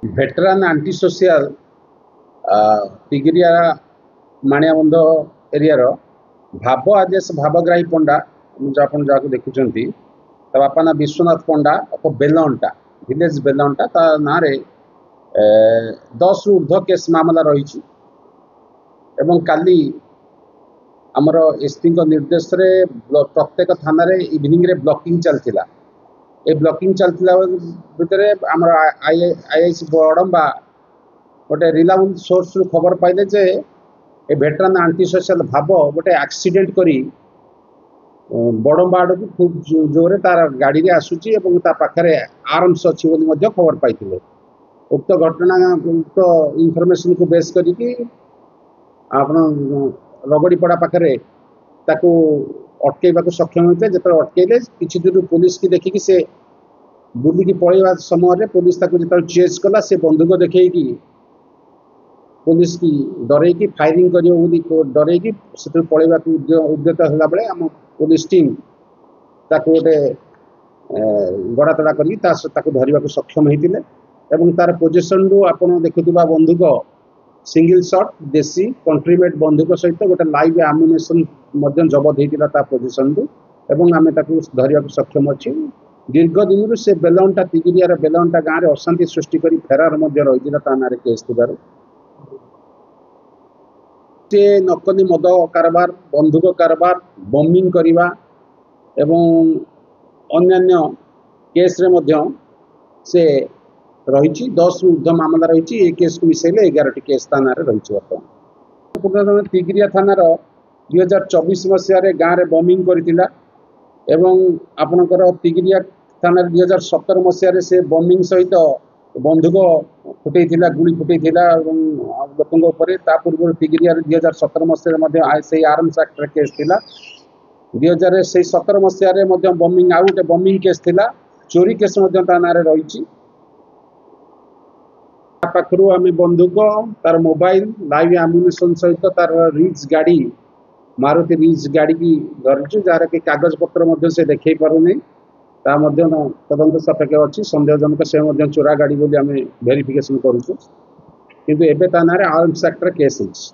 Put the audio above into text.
भेटरान aunty social Tigiria माणियाबंध area भाव आदेश भावग्राही पंडा अपन जहाँ देखुं बापा ना विश्वनाथ पंडा बेलंटा विलेज बेलंटा ता ना 10 रु ऊर्ध्व केस मामला रही काली आमर एसपी निर्देश रे प्रत्येक थाना रे इवनिंग रे ब्लॉकिंग चलता ए ब्लॉकिंग चलता भितर आमर आईआईसी बड़म्बा गोटे रिलायबल सोर्स रु खबर पाइले जे ए भेटरान आंटी सोशल भाव गोटे एक्सीडेंट करी बड़म्बा आड़ को खूब जोरे तार गाड़ी रे आसुची एवं ता पाखरे आर्म्स अच्छी बोली खबर पाइथिले। उक्त घटना उक्त इनफॉरमेशन को बेस करी आपण रगड़ीपड़ा पाखरे ताकू अटकैवा सक्षम होते जो अटकैले किसी दूर पुलिस की देखिकी से बुलिकी पलैवा समय पुलिस जो चेज कला से बंदूक देखी पुलिस की डरईकी फायरिंग कर डरईकी से पलैवा उद्यत होला बेले आम पुलिस टीम ताकू गोटे गड़ातड़ा कर धरने सक्षम होते एवं तार पोजिशन रु आपण देखुवा बंदूक सिंगल शॉट देसी कंट्रीमेड बंदूक सहित गोटे लाइव आम्युनेशन जबत होता पोजिशन रु एवं आम धरने सक्षम अच्छी। दीर्घ दिन से बेलंटा तिगिरिया बेलंटा गाँव में अशांति सृष्टि कर फेरार रही ना केस थी नकली मद कारबार बंदूक कारबार बम्बिंग करवा एवं अन्यान्य केस रे से रही 10 रु ऊर्ध्व मामला रही केस को मिसेले 11 केस थाना रही बर्तमान तिगिरिया थानार 2024 मसीह गाँव में बम्बिंग करथिला एवं आपणकर तिगिरिया थाना 2017 मसीह से बम्बिंग सहित बंदूक फुटेला गुली फुटेला लोकों पूर्व तिगिरिया 2017 मसीह से आर्म्स एक्ट केस थिला 2017 मसीह बम्बिंग आउ गोटे बम्बिंग केस थिला चोरी केस थाना रही पाखु आम बंदूक तार मोबाइल लाइव आम्युनेशन सहित तार रिच गाड़ी मारुति रिच गाड़ी की धरचु जार कि कागज पत्र से देखई पारुनी तदंत सापेक्ष अच्छी सन्देहजनक से चोरा गाड़ी बोली आम भेरिफिकेशन करुचु किंतु एबे ता ना आर्म्स एक्ट केस होइछि।